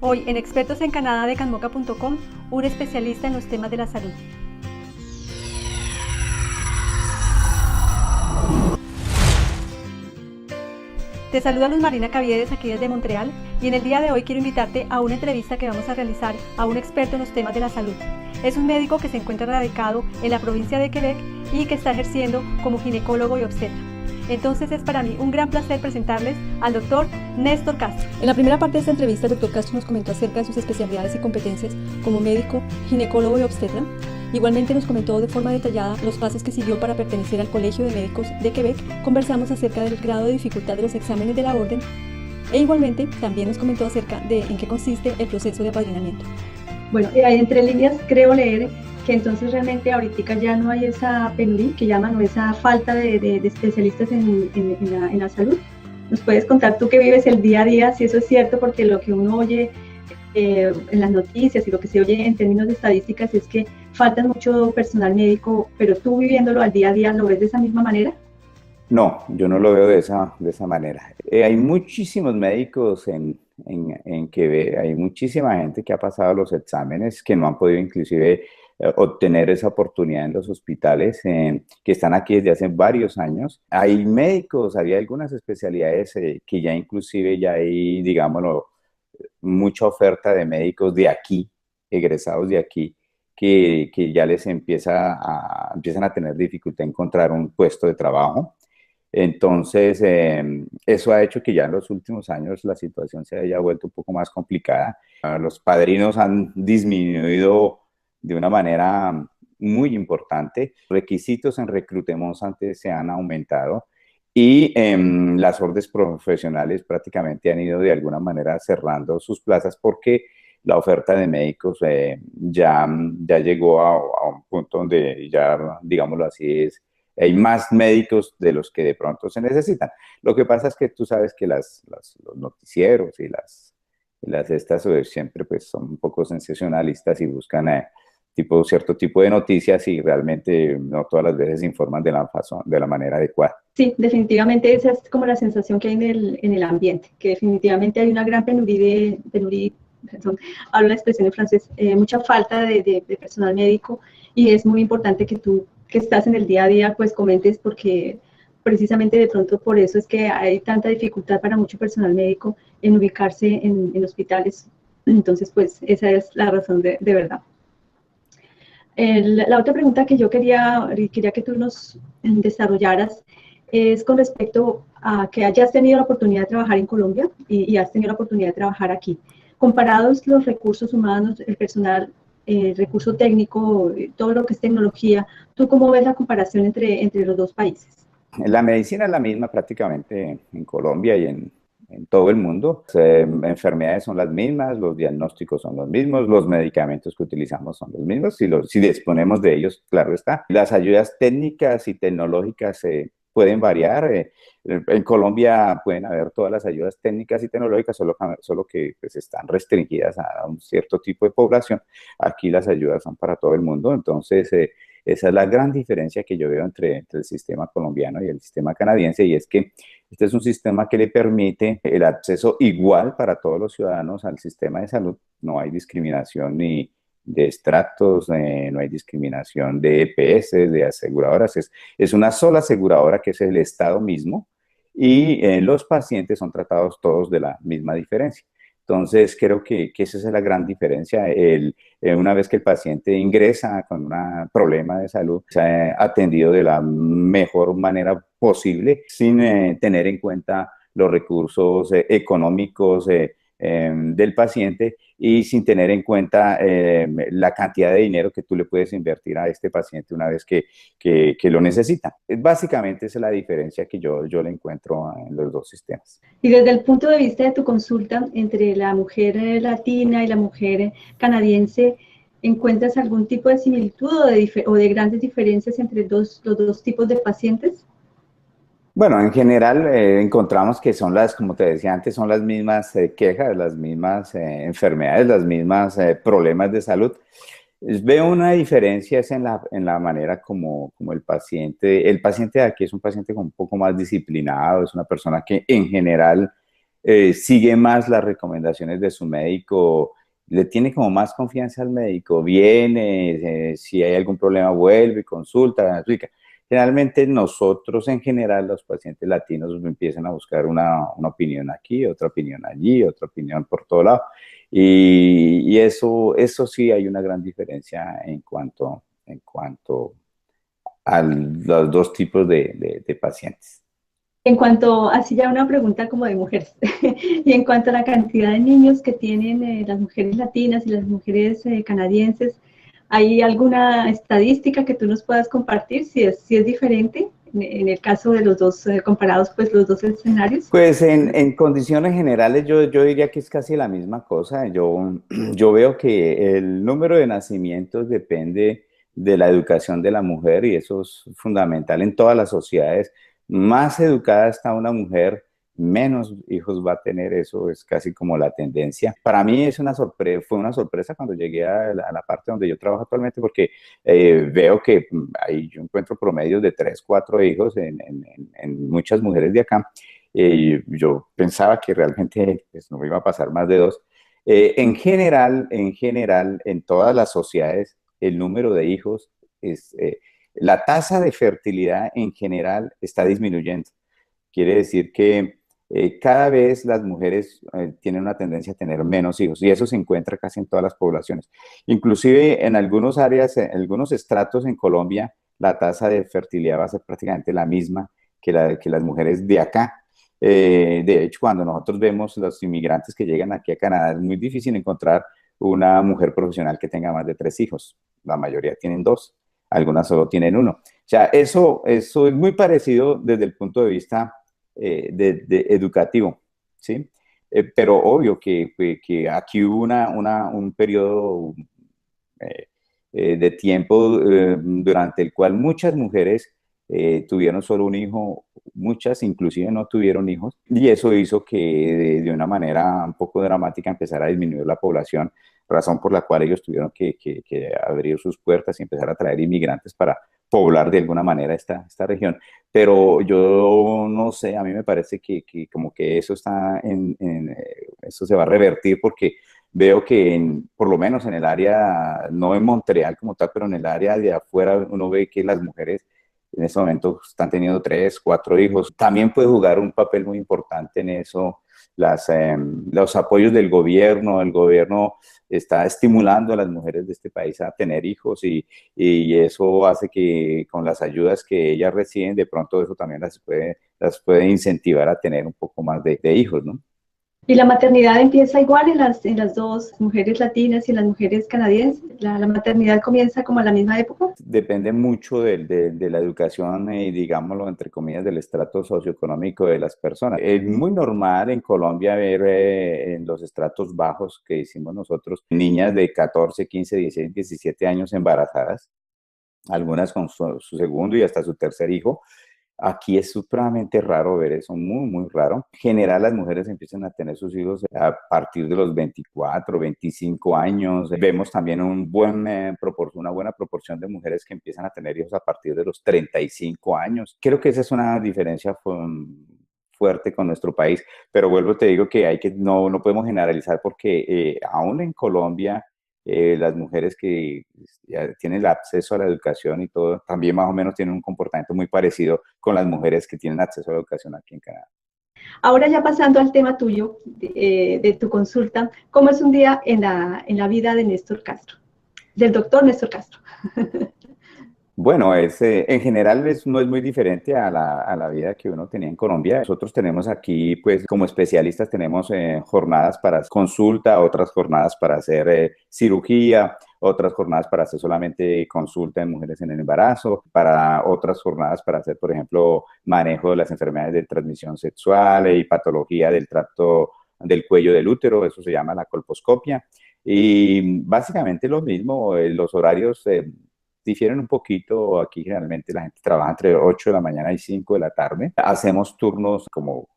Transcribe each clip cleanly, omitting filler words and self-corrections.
Hoy en Expertos en Canadá de Canmoca.com, un especialista en los temas de la salud. Te saluda Luz Marina Caviedes aquí desde Montreal y en el día de hoy quiero invitarte a una entrevista que vamos a realizar a un experto en los temas de la salud. Es un médico que se encuentra radicado en la provincia de Quebec y que está ejerciendo como ginecólogo y obstetra. Entonces es para mí un gran placer presentarles al doctor Néstor Castro. En la primera parte de esta entrevista, el doctor Castro nos comentó acerca de sus especialidades y competencias como médico, ginecólogo y obstetra. Igualmente nos comentó de forma detallada los pasos que siguió para pertenecer al Colegio de Médicos de Quebec. Conversamos acerca del grado de dificultad de los exámenes de la orden e igualmente también nos comentó acerca de en qué consiste el proceso de apadrinamiento. Bueno, entre líneas creo leer que entonces realmente ahorita ya no hay esa penuría que llaman o esa falta de especialistas en la salud. ¿Nos puedes contar tú que vives el día a día si eso es cierto? Porque lo que uno oye en las noticias y lo que se oye en términos de estadísticas es que falta mucho personal médico, pero tú viviéndolo al día a día, ¿lo ves de esa misma manera? No, yo no lo veo de esa manera. Hay muchísimos médicos en Quebec, hay muchísima gente que ha pasado los exámenes, que no han podido inclusive obtener esa oportunidad en los hospitales, que están aquí desde hace varios años. Hay médicos, había algunas especialidades que ya inclusive ya hay, digámoslo, mucha oferta de médicos de aquí, egresados de aquí, que ya les empiezan a tener dificultad en encontrar un puesto de trabajo. Entonces, eso ha hecho que ya en los últimos años la situación se haya vuelto un poco más complicada. Los padrinos han disminuido de una manera muy importante. Requisitos en reclutemos antes se han aumentado y las órdenes profesionales prácticamente han ido de alguna manera cerrando sus plazas porque la oferta de médicos ya llegó a un punto donde ya, digámoslo así, hay más médicos de los que de pronto se necesitan. Lo que pasa es que tú sabes que los noticieros y las estas siempre pues son un poco sensacionalistas y buscan cierto tipo de noticias y realmente no todas las veces informan de la manera adecuada. Sí, definitivamente esa es como la sensación que hay en el ambiente, que definitivamente hay una gran penuria, perdón, hablo la expresión en francés, mucha falta de personal médico y es muy importante que tú que estás en el día a día pues comentes porque precisamente de pronto por eso es que hay tanta dificultad para mucho personal médico en ubicarse en hospitales. Entonces pues esa es la razón de verdad. La otra pregunta que yo quería que tú nos desarrollaras es con respecto a que hayas tenido la oportunidad de trabajar en Colombia y has tenido la oportunidad de trabajar aquí. Comparados los recursos humanos, el personal, el recurso técnico, todo lo que es tecnología, ¿tú cómo ves la comparación entre los dos países? La medicina es la misma prácticamente en Colombia y en todo el mundo. Enfermedades son las mismas, los diagnósticos son los mismos, los medicamentos que utilizamos son los mismos, si disponemos de ellos, claro está. Las ayudas técnicas y tecnológicas pueden variar. En Colombia pueden haber todas las ayudas técnicas y tecnológicas, solo que pues, están restringidas a un cierto tipo de población. Aquí las ayudas son para todo el mundo, entonces esa es la gran diferencia que yo veo entre el sistema colombiano y el sistema canadiense, y es que este es un sistema que le permite el acceso igual para todos los ciudadanos al sistema de salud. No hay discriminación ni de estratos, no hay discriminación de EPS, de aseguradoras. Es una sola aseguradora que es el Estado mismo y los pacientes son tratados todos de la misma diferencia. Entonces, creo que esa es la gran diferencia. Una vez que el paciente ingresa con un problema de salud, se ha atendido de la mejor manera posible, sin tener en cuenta los recursos económicos del paciente y sin tener en cuenta la cantidad de dinero que tú le puedes invertir a este paciente una vez que lo necesita. Básicamente esa es la diferencia que yo le encuentro en los dos sistemas. Y desde el punto de vista de tu consulta entre la mujer latina y la mujer canadiense, ¿encuentras algún tipo de similitud o de grandes diferencias entre los dos tipos de pacientes? Bueno, en general encontramos que son como te decía antes, son las mismas quejas, las mismas enfermedades, las mismas problemas de salud. Veo una diferencia es en la manera como el paciente de aquí es un paciente un poco más disciplinado, es una persona que en general sigue más las recomendaciones de su médico, le tiene como más confianza al médico, viene, si hay algún problema vuelve, consulta, explica. Generalmente nosotros en general, los pacientes latinos empiezan a buscar una opinión aquí, otra opinión allí, otra opinión por todo lado. Y eso sí hay una gran diferencia en cuanto a los dos tipos de pacientes. En cuanto, así ya una pregunta como de mujeres, y en cuanto a la cantidad de niños que tienen las mujeres latinas y las mujeres canadienses, ¿hay alguna estadística que tú nos puedas compartir si es diferente en el caso de los dos, comparados pues los dos escenarios? Pues en condiciones generales yo diría que es casi la misma cosa. Yo veo que el número de nacimientos depende de la educación de la mujer y eso es fundamental en todas las sociedades. Más educada está una mujer, menos hijos va a tener, eso es casi como la tendencia. Para mí es fue una sorpresa cuando llegué a la parte donde yo trabajo actualmente porque veo que ahí yo encuentro promedios de 3, 4 hijos en muchas mujeres de acá. Yo pensaba que realmente pues, no me iba a pasar más de 2. En todas las sociedades, el número de hijos la tasa de fertilidad en general está disminuyendo. Quiere decir que cada vez las mujeres tienen una tendencia a tener menos hijos y eso se encuentra casi en todas las poblaciones. Inclusive en algunas áreas, en algunos estratos en Colombia, la tasa de fertilidad va a ser prácticamente la misma que las mujeres de acá. De hecho, cuando nosotros vemos los inmigrantes que llegan aquí a Canadá, es muy difícil encontrar una mujer profesional que tenga más de 3 hijos. La mayoría tienen 2, algunas solo tienen 1. O sea, eso es muy parecido desde el punto de vista de educativo, ¿sí? Pero obvio que aquí hubo un periodo de tiempo durante el cual muchas mujeres tuvieron solo un hijo, muchas inclusive no tuvieron hijos, y eso hizo que de una manera un poco dramática empezara a disminuir la población, razón por la cual ellos tuvieron que abrir sus puertas y empezar a traer inmigrantes para poblar de alguna manera esta región. Pero yo no sé, a mí me parece que como que eso eso se va a revertir porque veo que por lo menos en el área, no en Montreal como tal, pero en el área de afuera uno ve que las mujeres en este momento están teniendo 3, 4 hijos. También puede jugar un papel muy importante en eso los apoyos del gobierno. El gobierno está estimulando a las mujeres de este país a tener hijos y eso hace que con las ayudas que ellas reciben, de pronto eso también las puede incentivar a tener un poco más de hijos, ¿no? ¿Y la maternidad empieza igual en las dos mujeres latinas y en las mujeres canadienses? ¿La maternidad comienza como a la misma época? Depende mucho de la educación y, digámoslo, entre comillas, del estrato socioeconómico de las personas. Es muy normal en Colombia ver en los estratos bajos que hicimos nosotros, niñas de 14, 15, 16, 17 años embarazadas, algunas con su segundo y hasta su tercer hijo. Aquí es supremamente raro ver eso, muy, muy raro. En general, las mujeres empiezan a tener sus hijos a partir de los 24, 25 años. Vemos también una buena proporción de mujeres que empiezan a tener hijos a partir de los 35 años. Creo que esa es una diferencia fuerte con nuestro país, pero vuelvo, te digo que no podemos generalizar porque aún en Colombia, las mujeres que ya tienen el acceso a la educación y todo, también más o menos tienen un comportamiento muy parecido con las mujeres que tienen acceso a la educación aquí en Canadá. Ahora ya pasando al tema tuyo, de tu consulta, ¿cómo es un día en la vida de Néstor Castro, del doctor Néstor Castro? Bueno, en general no es muy diferente a la vida que uno tenía en Colombia. Nosotros tenemos aquí, pues como especialistas, tenemos jornadas para consulta, otras jornadas para hacer cirugía, otras jornadas para hacer solamente consulta en mujeres en el embarazo, para otras jornadas para hacer, por ejemplo, manejo de las enfermedades de transmisión sexual y patología del tracto del cuello del útero, eso se llama la colposcopia. Y básicamente lo mismo, los horarios difieren un poquito. Aquí generalmente la gente trabaja entre 8 de la mañana y 5 de la tarde. Hacemos turnos como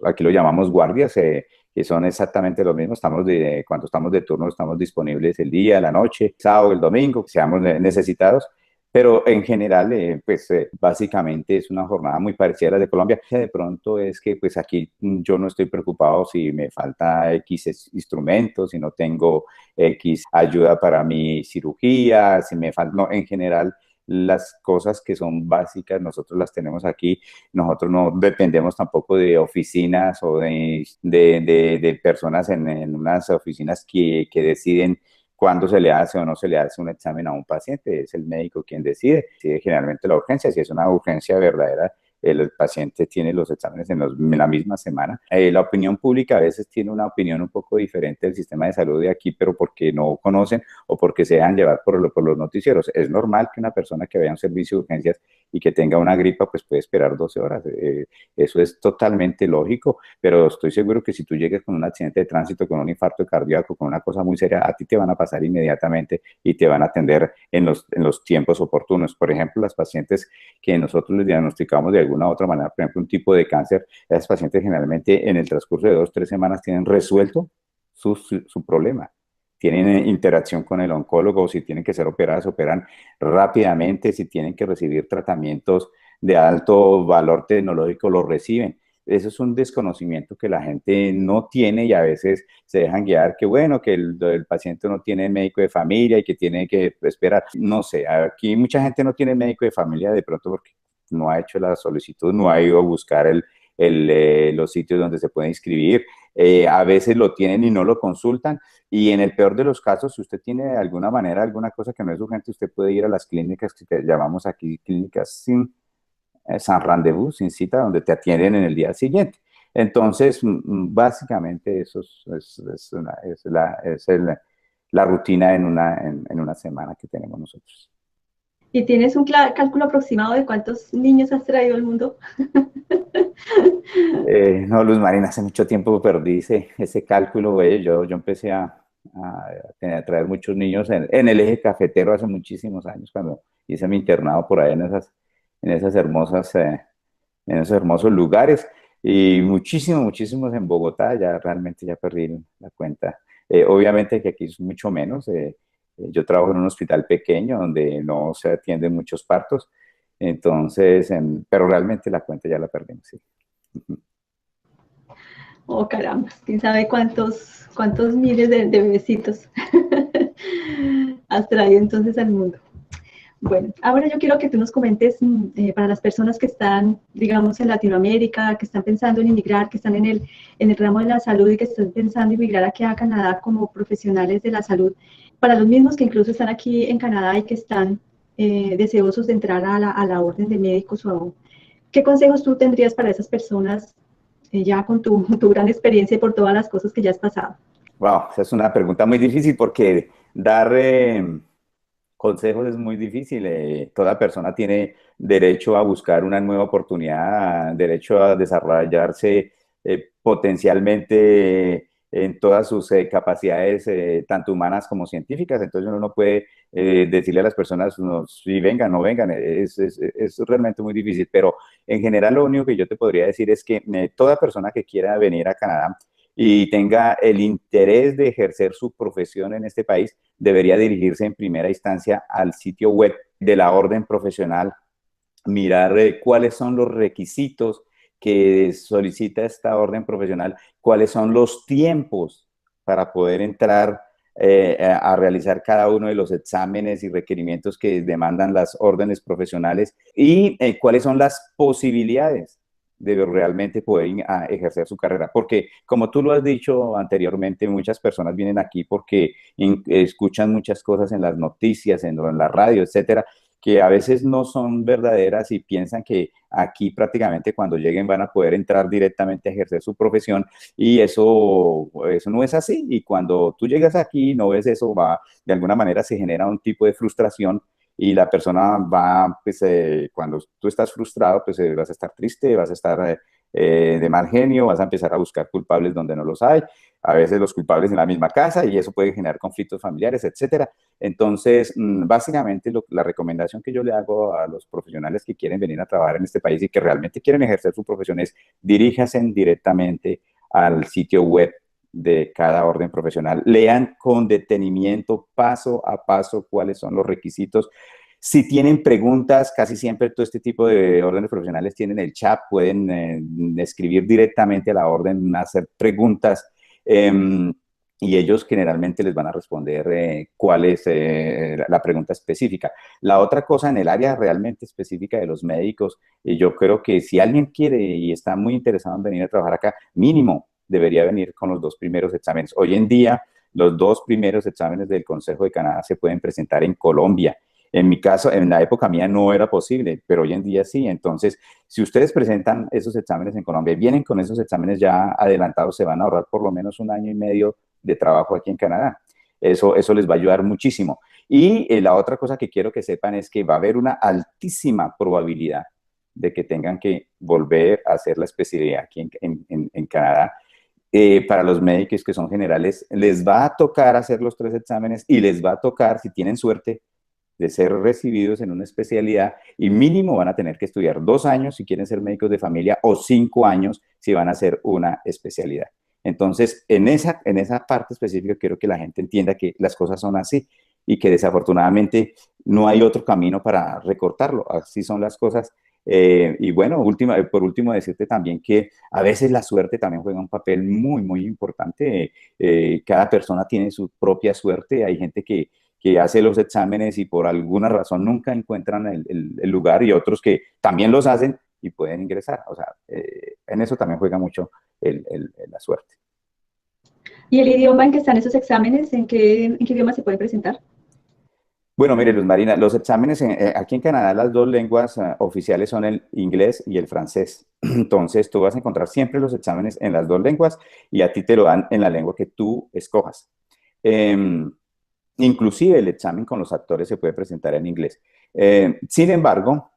aquí lo llamamos guardias, que son exactamente lo mismo. Cuando estamos de turno estamos disponibles el día, la noche, sábado, el domingo, que seamos necesitados. Pero en general, básicamente es una jornada muy parecida a la de Colombia. Que de pronto es que pues aquí yo no estoy preocupado si me falta X instrumentos, si no tengo X ayuda para mi cirugía, si me falta, no, en general las cosas que son básicas nosotros las tenemos aquí. Nosotros no dependemos tampoco de oficinas o de personas en unas oficinas que deciden cuándo se le hace o no se le hace un examen a un paciente. Es el médico quien decide generalmente la urgencia. Si es una urgencia verdadera, el paciente tiene los exámenes en la misma semana. La opinión pública a veces tiene una opinión un poco diferente del sistema de salud de aquí, pero porque no conocen o porque se dejan llevar por los noticieros. Es normal que una persona que vaya a un servicio de urgencias y que tenga una gripa, pues puede esperar 12 horas. Eso es totalmente lógico, pero estoy seguro que si tú llegas con un accidente de tránsito, con un infarto cardíaco, con una cosa muy seria, a ti te van a pasar inmediatamente y te van a atender en los tiempos oportunos. Por ejemplo, las pacientes que nosotros les diagnosticamos de alguna u otra manera, por ejemplo, un tipo de cáncer, esas pacientes generalmente en el transcurso de 2 o 3 semanas tienen resuelto su problema. Tienen interacción con el oncólogo, si tienen que ser operadas, operan rápidamente, si tienen que recibir tratamientos de alto valor tecnológico, lo reciben. Eso es un desconocimiento que la gente no tiene y a veces se dejan guiar que bueno, que el paciente no tiene médico de familia y que tiene que esperar. No sé, aquí mucha gente no tiene médico de familia de pronto porque no ha hecho la solicitud, no ha ido a buscar los sitios donde se puede inscribir. A veces lo tienen y no lo consultan. Y en el peor de los casos, si usted tiene de alguna manera alguna cosa que no es urgente, usted puede ir a las clínicas que llamamos aquí clínicas sin rendezvous, sin cita, donde te atienden en el día siguiente. Entonces, básicamente eso es la rutina en una semana que tenemos nosotros. ¿Y tienes un cálculo aproximado de cuántos niños has traído al mundo? No, Luz Marina, hace mucho tiempo perdí ese cálculo, güey. Yo empecé a traer muchos niños en el eje cafetero hace muchísimos años, cuando hice mi internado por ahí en esas hermosas, en esos hermosos lugares. Y muchísimos en Bogotá, ya realmente ya perdí la cuenta. Obviamente que aquí es mucho menos. Yo trabajo en un hospital pequeño donde no se atienden muchos partos, entonces, pero realmente la cuenta ya la perdimos, sí. Oh, caramba, quién sabe cuántos miles de bebecitos has traído entonces al mundo. Bueno, ahora yo quiero que tú nos comentes para las personas que están, digamos, en Latinoamérica, que están pensando en inmigrar, que están en el ramo de la salud y que están pensando en inmigrar aquí a Canadá como profesionales de la salud, para los mismos que incluso están aquí en Canadá y que están deseosos de entrar a la orden de médicos, ¿qué consejos tú tendrías para esas personas ya con tu gran experiencia y por todas las cosas que ya has pasado? Wow, esa es una pregunta muy difícil porque dar consejos es muy difícil. Toda persona tiene derecho a buscar una nueva oportunidad, derecho a desarrollarse potencialmente en todas sus capacidades, tanto humanas como científicas. Entonces uno no puede decirle a las personas, no, si vengan, no vengan. Es realmente muy difícil, pero en general lo único que yo te podría decir es que toda persona que quiera venir a Canadá y tenga el interés de ejercer su profesión en este país, debería dirigirse en primera instancia al sitio web de la orden profesional, mirar cuáles son los requisitos que solicita esta orden profesional, cuáles son los tiempos para poder entrar a realizar cada uno de los exámenes y requerimientos que demandan las órdenes profesionales y cuáles son las posibilidades de realmente poder ejercer su carrera. Porque, como tú lo has dicho anteriormente, muchas personas vienen aquí porque escuchan muchas cosas en las noticias, en la radio, etcétera, que a veces no son verdaderas y piensan que aquí prácticamente cuando lleguen van a poder entrar directamente a ejercer su profesión y eso no es así. Y cuando tú llegas aquí y no ves eso, de alguna manera se genera un tipo de frustración y la persona va, pues cuando tú estás frustrado, pues vas a estar triste, vas a estar de mal genio, vas a empezar a buscar culpables donde no los hay, a veces los culpables en la misma casa y eso puede generar conflictos familiares, etcétera. Entonces, básicamente la recomendación que yo le hago a los profesionales que quieren venir a trabajar en este país y que realmente quieren ejercer su profesión es diríjanse directamente al sitio web de cada orden profesional. Lean con detenimiento, paso a paso, cuáles son los requisitos. Si tienen preguntas, casi siempre todo este tipo de órdenes profesionales tienen el chat, pueden escribir directamente a la orden, hacer preguntas. Y ellos generalmente les van a responder cuál es la pregunta específica. La otra cosa en el área realmente específica de los médicos, yo creo que si alguien quiere y está muy interesado en venir a trabajar acá, mínimo debería venir con los 2 primeros exámenes. Hoy en día, los 2 primeros exámenes del Consejo de Canadá se pueden presentar en Colombia. En mi caso, en la época mía no era posible, pero hoy en día sí. Entonces, si ustedes presentan esos exámenes en Colombia y vienen con esos exámenes ya adelantados, se van a ahorrar por lo menos 1 año y medio de trabajo aquí en Canadá. Eso les va a ayudar muchísimo. Y la otra cosa que quiero que sepan es que va a haber una altísima probabilidad de que tengan que volver a hacer la especialidad aquí en Canadá. Para los médicos que son generales, les va a tocar hacer los 3 exámenes y les va a tocar, si tienen suerte, de ser recibidos en una especialidad y mínimo van a tener que estudiar 2 años si quieren ser médicos de familia o 5 años si van a hacer una especialidad. Entonces, en esa parte específica quiero que la gente entienda que las cosas son así y que desafortunadamente no hay otro camino para recortarlo. Así son las cosas. Y bueno, por último, decirte también que a veces la suerte también juega un papel muy, muy importante. Cada persona tiene su propia suerte. Hay gente que hace los exámenes y por alguna razón nunca encuentran el lugar y otros que también los hacen y pueden ingresar. O sea, en eso también juega mucho la suerte. ¿Y el idioma en que están esos exámenes, en qué idioma se pueden presentar? Bueno, mire, Luz Marina, los exámenes aquí en Canadá, las 2 lenguas oficiales son el inglés y el francés. Entonces, tú vas a encontrar siempre los exámenes en las 2 lenguas y a ti te lo dan en la lengua que tú escojas. Inclusive el examen con los actores se puede presentar en inglés. Sin embargo,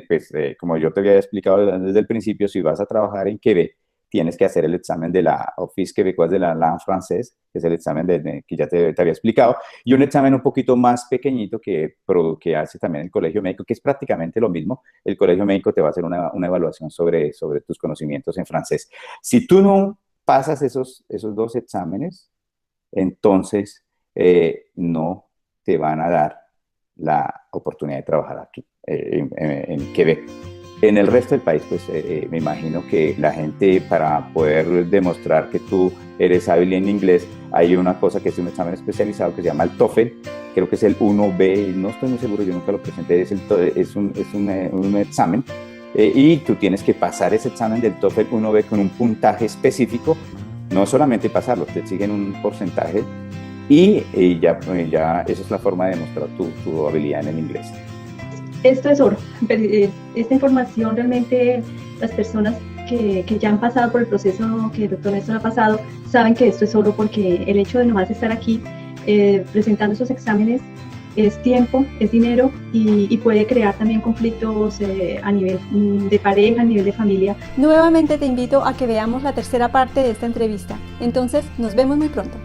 pues, como yo te había explicado desde el principio, si vas a trabajar en Quebec, tienes que hacer el examen de la Office québécoise de la langue française, que es el examen que ya te había explicado, y un examen un poquito más pequeñito que hace también el Colegio Médico, que es prácticamente lo mismo. El Colegio Médico te va a hacer una evaluación sobre tus conocimientos en francés. Si tú no pasas esos 2 exámenes, entonces no te van a dar la oportunidad de trabajar aquí en Quebec. En el resto del país, pues me imagino que la gente, para poder demostrar que tú eres hábil en inglés, hay una cosa que es un examen especializado que se llama el TOEFL, creo que es el 1B, no estoy muy seguro, yo nunca lo presenté, es un examen, y tú tienes que pasar ese examen del TOEFL 1B con un puntaje específico, no solamente pasarlo, te exigen un porcentaje, y ya esa es la forma de demostrar tu habilidad en el inglés. Esto es oro. Esta información realmente las personas que ya han pasado por el proceso que el doctor Néstor ha pasado saben que esto es oro, porque el hecho de nomás estar aquí presentando esos exámenes es tiempo, es dinero y puede crear también conflictos a nivel de pareja, a nivel de familia. Nuevamente te invito a que veamos la tercera parte de esta entrevista. Entonces, nos vemos muy pronto.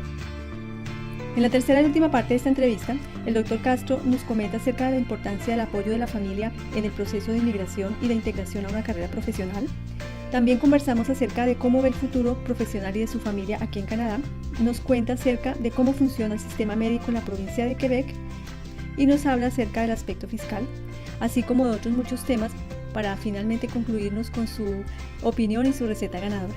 En la tercera y última parte de esta entrevista, el Dr. Castro nos comenta acerca de la importancia del apoyo de la familia en el proceso de inmigración y de integración a una carrera profesional. También conversamos acerca de cómo ve el futuro profesional y de su familia aquí en Canadá. Nos cuenta acerca de cómo funciona el sistema médico en la provincia de Quebec y nos habla acerca del aspecto fiscal, así como de otros muchos temas, para finalmente concluirnos con su opinión y su receta ganadora.